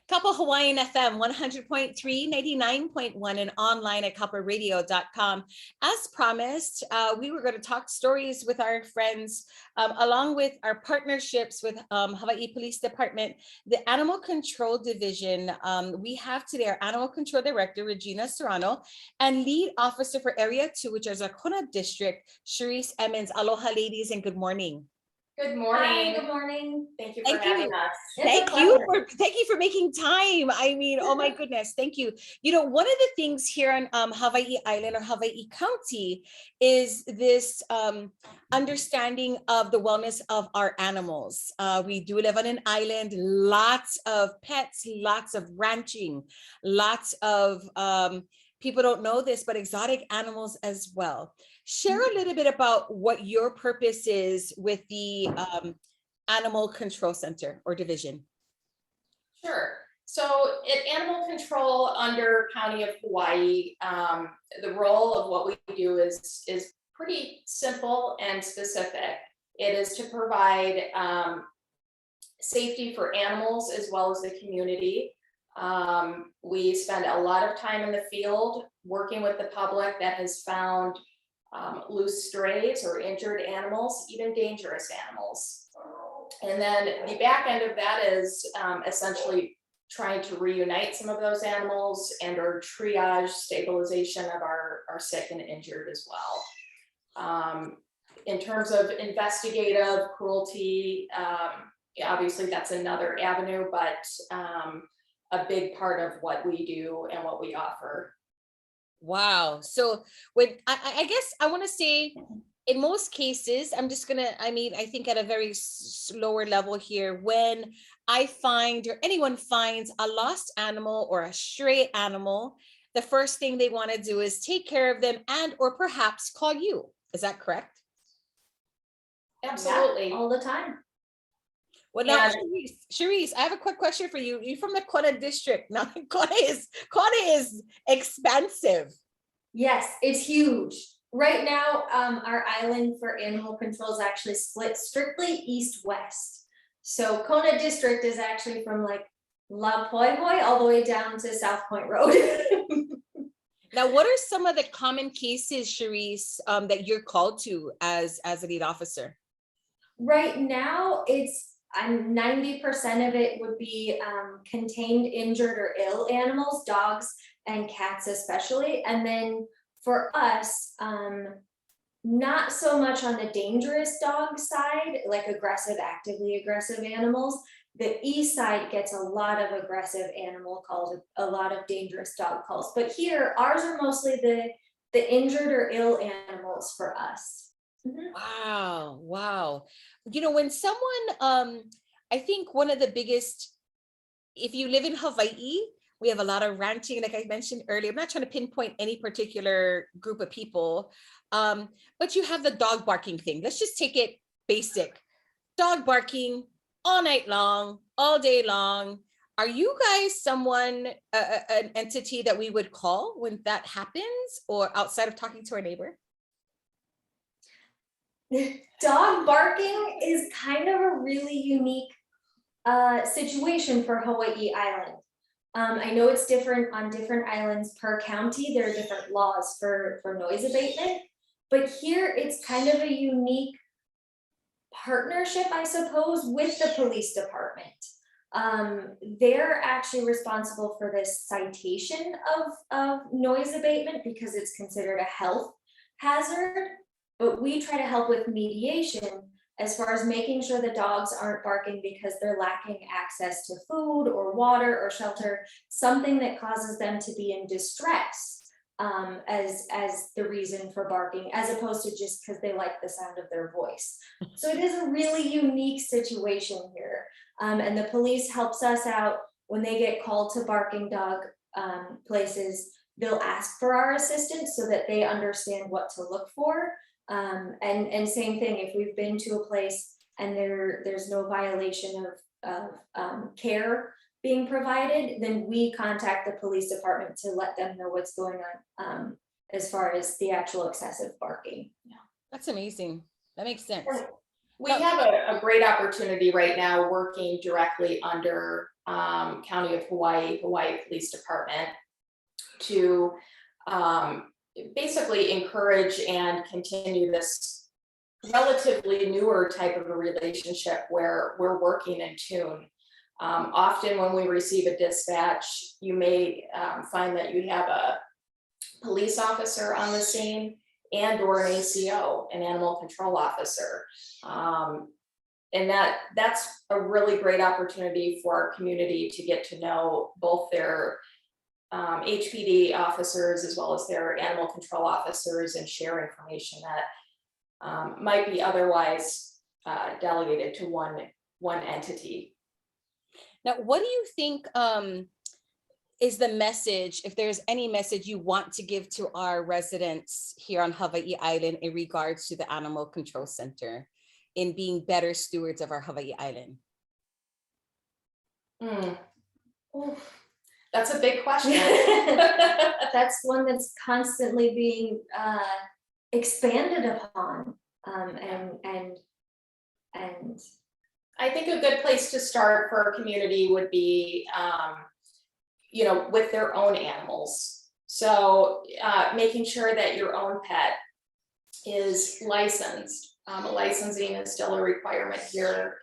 Couple Hawaiian FM 100.3, 99.1, and online at copperradio.com. As promised, we were going to talk stories with our friends, along with our partnerships with Hawaiʻi Police Department, the Animal Control Division. We have today our Animal Control Director, Regina Serrano, and Lead Officer for Area 2, which is our Kona District, Cherise Emmons. Aloha, ladies, and good morning. Good morning. Hi, good morning. Thank you for having us. Thank you for making time. I mean, oh my goodness, thank you. You know, one of the things here on Hawaii Island or Hawaii County is this understanding of the wellness of our animals. We do live on an island, lots of pets, lots of ranching, lots of people don't know this, but exotic animals as well. Share a little bit about what your purpose is with the Animal Control Center or Division. Sure. So at Animal Control under County of Hawaii, the role of what we do is pretty simple and specific. It is to provide safety for animals as well as the community. We spend a lot of time in the field working with the public that has found loose strays or injured animals, even dangerous animals. And then the back end of that is essentially trying to reunite some of those animals and or triage stabilization of our sick and injured as well. In terms of investigative cruelty, obviously that's another avenue, but a big part of what we do and what we offer. Wow. So when I guess I want to say in most cases, I'm just gonna, I mean, I think at a very slower level here, when I find or anyone finds a lost animal or a stray animal, the first thing they want to do is take care of them and or perhaps call you. Is that correct? Absolutely. Yeah, all the time. Well, now, Cherise, I have a quick question for you. You're from the Kona District. Now, Kona is expansive. Yes, it's huge. Right now, our island for animal control is actually split strictly east-west. So Kona District is actually from like La Poihoi all the way down to South Point Road. Now, what are some of the common cases, Cherise, that you're called to as a lead officer? Right now, it's 90% of it would be contained, injured, or ill animals, dogs and cats especially. And then for us, not so much on the dangerous dog side, like aggressive, actively aggressive animals. The east side gets a lot of aggressive animal calls, a lot of dangerous dog calls. But here, ours are mostly the injured or ill animals for us. Mm-hmm. Wow. Wow. You know, when someone, I think one of the biggest, if you live in Hawaii, we have a lot of ranching, like I mentioned earlier. I'm not trying to pinpoint any particular group of people, but you have the dog barking thing. Let's just take it basic. Dog barking all night long, all day long. Are you guys someone, an entity that we would call when that happens, or outside of talking to our neighbor? Dog barking is kind of a really unique situation for Hawaii Island. I know it's different on different islands per county. There are different laws for noise abatement, but here it's kind of a unique partnership, I suppose, with the police department. They're actually responsible for this citation of noise abatement because it's considered a health hazard, but we try to help with mediation as far as making sure the dogs aren't barking because they're lacking access to food or water or shelter, something that causes them to be in distress as the reason for barking, as opposed to just because they like the sound of their voice. So it is a really unique situation here. And the police helps us out when they get called to barking dog places. They'll ask for our assistance so that they understand what to look for. And same thing, if we've been to a place and there's no violation of care being provided, then we contact the police department to let them know what's going on as far as the actual excessive barking. Yeah, that's amazing. That makes sense. We have a great opportunity right now working directly under County of Hawaii Police Department to basically encourage and continue this relatively newer type of a relationship where we're working in tune. Often when we receive a dispatch, you may find that you have a police officer on the scene and or an ACO, an animal control officer. And that's a really great opportunity for our community to get to know both their HPD officers as well as their animal control officers and share information that might be otherwise delegated to one entity. Now, what do you think is the message, if there's any message you want to give to our residents here on Hawaii Island in regards to the Animal Control Center in being better stewards of our Hawaii Island? That's a big question. That's one that's constantly being expanded upon, and I think a good place to start for our community would be, with their own animals. So making sure that your own pet is licensed. Licensing is still a requirement here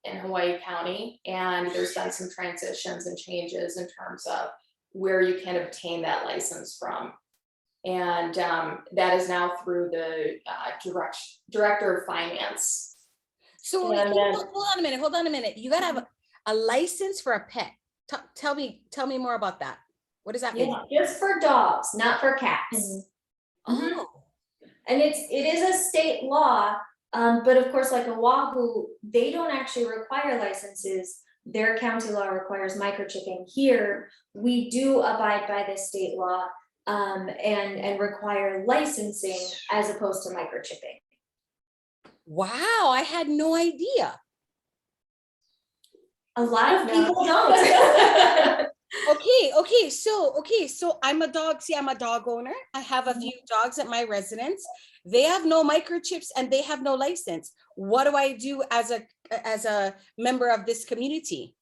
in Hawaii County, and there's been some transitions and changes in terms of where you can obtain that license from. And that is now through the Director of Finance. So hold on a minute. You gotta have a license for a pet. Tell me more about that. What does that mean? just for dogs, not for cats. Oh. And it is a state law, but of course, like Oahu, they don't actually require licenses. Their county law requires microchipping. Here, we do abide by the state law and require licensing as opposed to microchipping. Wow, I had no idea. A lot of people don't. Okay, so I'm a dog owner. I have a few dogs at my residence. They have no microchips and they have no license. What do I do as a member of this community?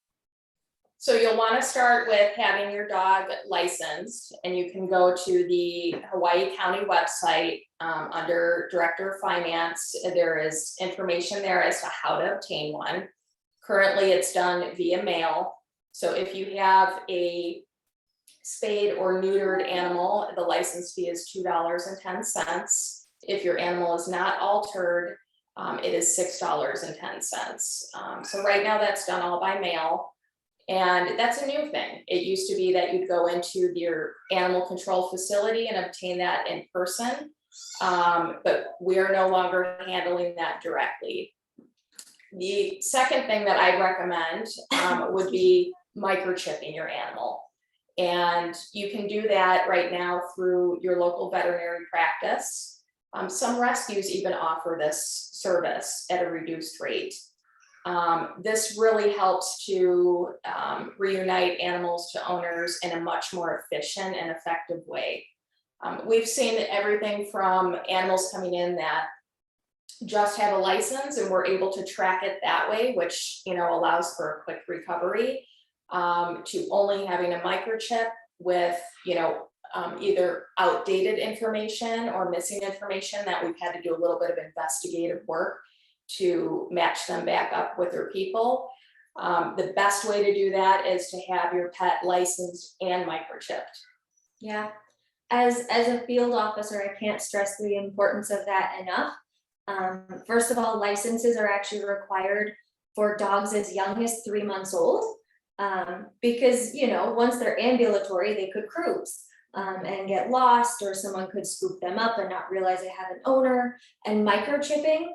So you'll want to start with having your dog licensed, and you can go to the Hawaii County website under Director of Finance. There is information there as to how to obtain one. Currently, it's done via mail. So if you have a spayed or neutered animal, the license fee is $2.10. If your animal is not altered, it is $6.10. So right now that's done all by mail. And that's a new thing. It used to be that you'd go into your animal control facility and obtain that in person, but we are no longer handling that directly. The second thing that I recommend would be microchipping your animal. And you can do that right now through your local veterinary practice. Some rescues even offer this service at a reduced rate. This really helps to reunite animals to owners in a much more efficient and effective way. We've seen everything from animals coming in that just have a license and we're able to track it that way, which allows for a quick recovery, to only having a microchip with either outdated information or missing information that we've had to do a little bit of investigative work to match them back up with their people. The best way to do that is to have your pet licensed and microchipped. Yeah, as a field officer, I can't stress the importance of that enough. First of all, licenses are actually required for dogs as young as 3 months old, because once they're ambulatory, they could cruise and get lost, or someone could scoop them up and not realize they have an owner. And microchipping,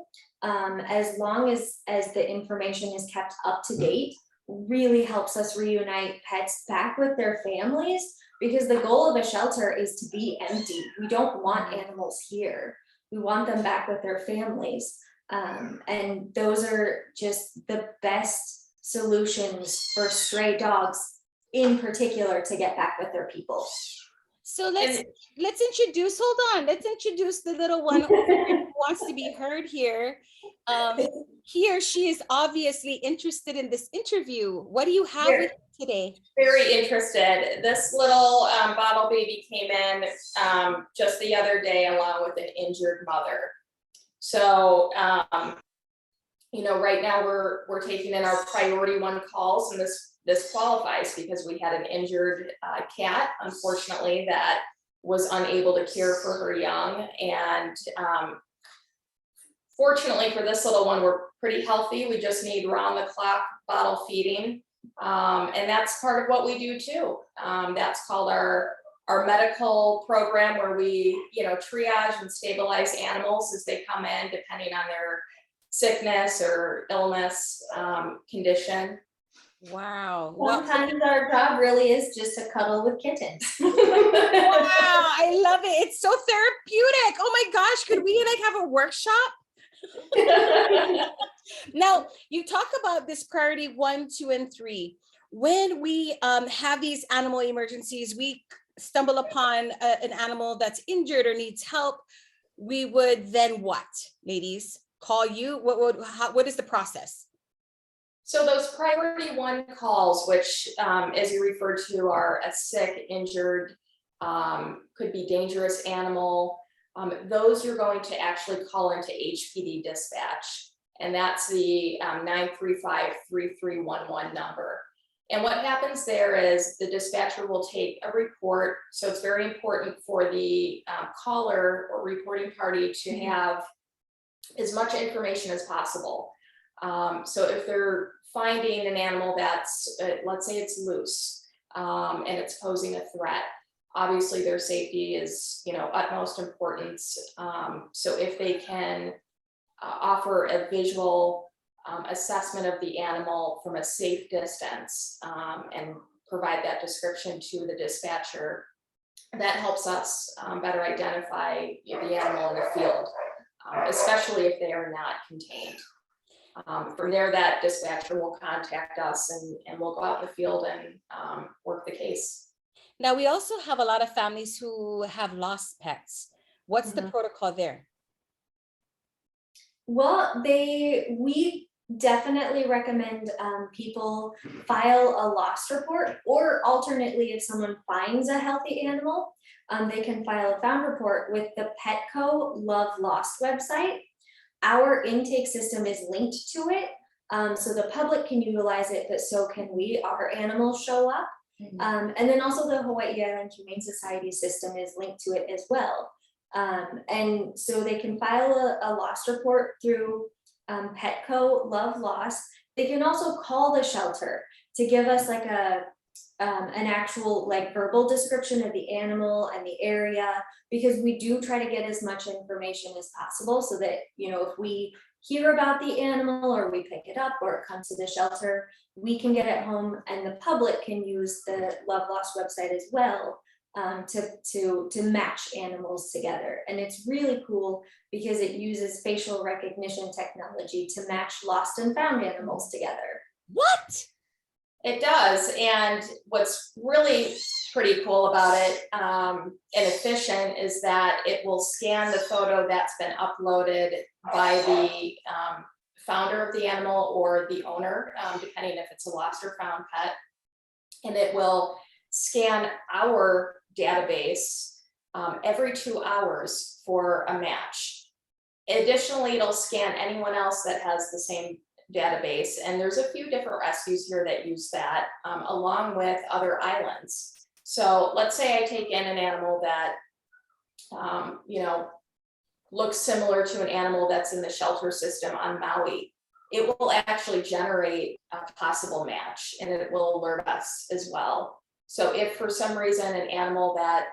as long as the information is kept up to date, really helps us reunite pets back with their families, because the goal of a shelter is to be empty. We don't want animals here. We want them back with their families. And those are just the best solutions for stray dogs in particular to get back with their people. So let's And introduce, hold on, let's introduce the little one who wants to be heard here. He or she is obviously interested in this interview. What do you have with you today? very interested. This little bottle baby came in just the other day along with an injured mother. So, you know, right now we're taking in our priority 1 calls, and this qualifies because we had an injured cat, unfortunately, that was unable to care for her young. And fortunately for this little one, we're pretty healthy. We just need round the clock bottle feeding. And that's part of what we do too. That's called our medical program, where we, you know, triage and stabilize animals as they come in, depending on their sickness or illness condition. Wow. Sometimes our job really is just to cuddle with kittens. Wow, I love it. It's so therapeutic. Oh my gosh, could we like have a workshop? Now, you talk about this priority 1, 2, and 3. When we have these animal emergencies, we stumble upon an animal that's injured or needs help. We would then what, ladies? Call you? What is the process? So those priority 1 calls, which as you referred to, are a sick, injured, could be dangerous animal. Those you're going to actually call into HPD dispatch, and that's the 935-3311 number. And what happens there is the dispatcher will take a report. So it's very important for the caller or reporting party to have as much information as possible. So if they're finding an animal that's, let's say it's loose, and it's posing a threat, obviously their safety is, you know, utmost importance. So if they can offer a visual assessment of the animal from a safe distance, and provide that description to the dispatcher, that helps us better identify, you know, the animal in the field, especially if they are not contained. From there, that dispatcher will contact us, and we'll go out in the field and work the case. Now, we also have a lot of families who have lost pets. What's the protocol there? Well, we definitely recommend people file a loss report, or alternately, if someone finds a healthy animal, they can file a found report with the Petco Love Lost website. Our intake system is linked to it, so the public can utilize it, but so can we. Our animals show up. And then also the Hawaiʻi Island Humane Society system is linked to it as well. And so they can file a loss report through Petco Love Lost. They can also call the shelter to give us like an actual like verbal description of the animal and the area, because we do try to get as much information as possible, so that, you know, if we hear about the animal or we pick it up or it comes to the shelter, we can get it home, and the public can use the Love Lost website as well to match animals together. And it's really cool because it uses facial recognition technology to match lost and found animals together. What? It does. And what's really pretty cool about it and efficient is that it will scan the photo that's been uploaded by the founder of the animal or the owner, depending if it's a lost or found pet. And it will scan our database every 2 hours for a match. Additionally, it'll scan anyone else that has the same database. And there's a few different rescues here that use that, along with other islands. So let's say I take in an animal that, you know, looks similar to an animal that's in the shelter system on Maui. It will actually generate a possible match, and it will alert us as well. So if for some reason an animal that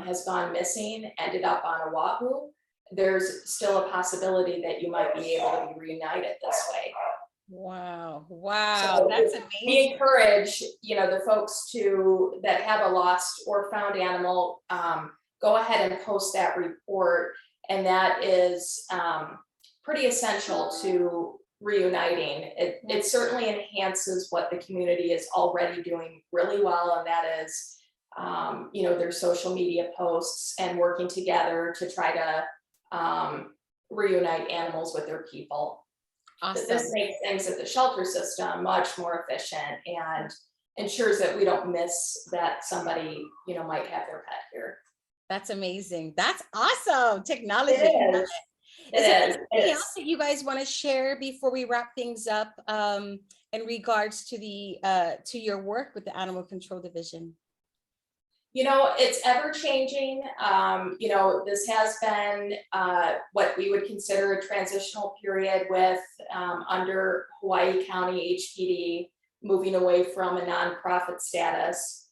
has gone missing ended up on Oahu, there's still a possibility that you might be able to be reunited this way. Wow, wow, So that's amazing. We encourage, you know, the folks that have a lost or found animal, go ahead and post that report, and that is pretty essential to reuniting. It certainly enhances what the community is already doing really well, and that is you know, their social media posts and working together to try to reunite animals with their people. Awesome. This makes things at the shelter system much more efficient and ensures that we don't miss that somebody, you know, might have their pet here. That's amazing. That's awesome. Technology. It is. Is there anything It else that you guys want to share before we wrap things up in regards to the to your work with the Animal Control Division? You know, it's ever changing. You know, this has been what we would consider a transitional period with under Hawaii County HPD moving away from a nonprofit status.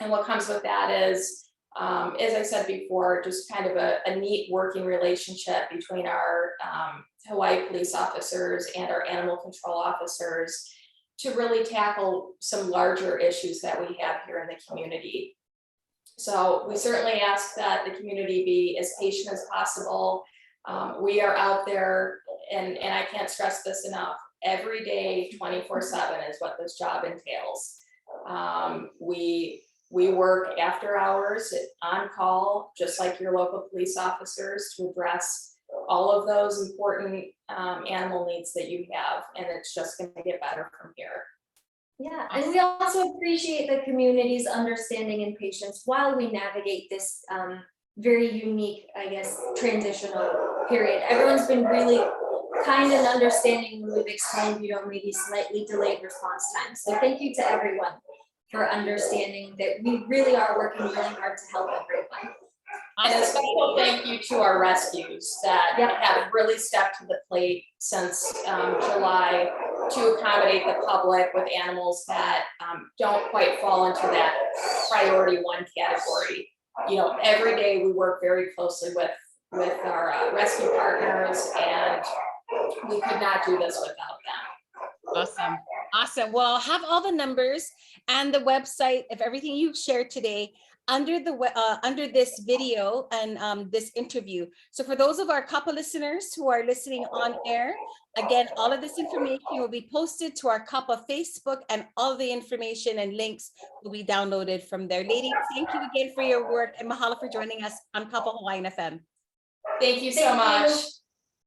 And what comes with that is, as I said before, just kind of a neat working relationship between our Hawaii police officers and our animal control officers to really tackle some larger issues that we have here in the community. So we certainly ask that the community be as patient as possible. We are out there, and I can't stress this enough, every day, 24/7 is what this job entails. We work after hours on call, just like your local police officers, to address all of those important animal needs that you have, and it's just going to get better from here. Yeah, and we also appreciate the community's understanding and patience while we navigate this very unique, I guess, transitional period. Everyone's been really kind and understanding when we've explained, you know, maybe slightly delayed response time. So thank you to everyone for understanding that we really are working really hard to help everyone. And a special thank you to our rescues that have really stepped to the plate since July to accommodate the public with animals that don't quite fall into that priority 1 category. You know, every day we work very closely with our rescue partners, and we could not do this without them. Awesome. Awesome. Well, I'll have all the numbers and the website of everything you've shared today under this video and this interview. So for those of our CAPA listeners who are listening on air, again, all of this information will be posted to our CAPA Facebook, and all of the information and links will be downloaded from there. Ladies, thank you again for your work, and mahalo for joining us on CAPA Hawaiian FM. Thank you so much.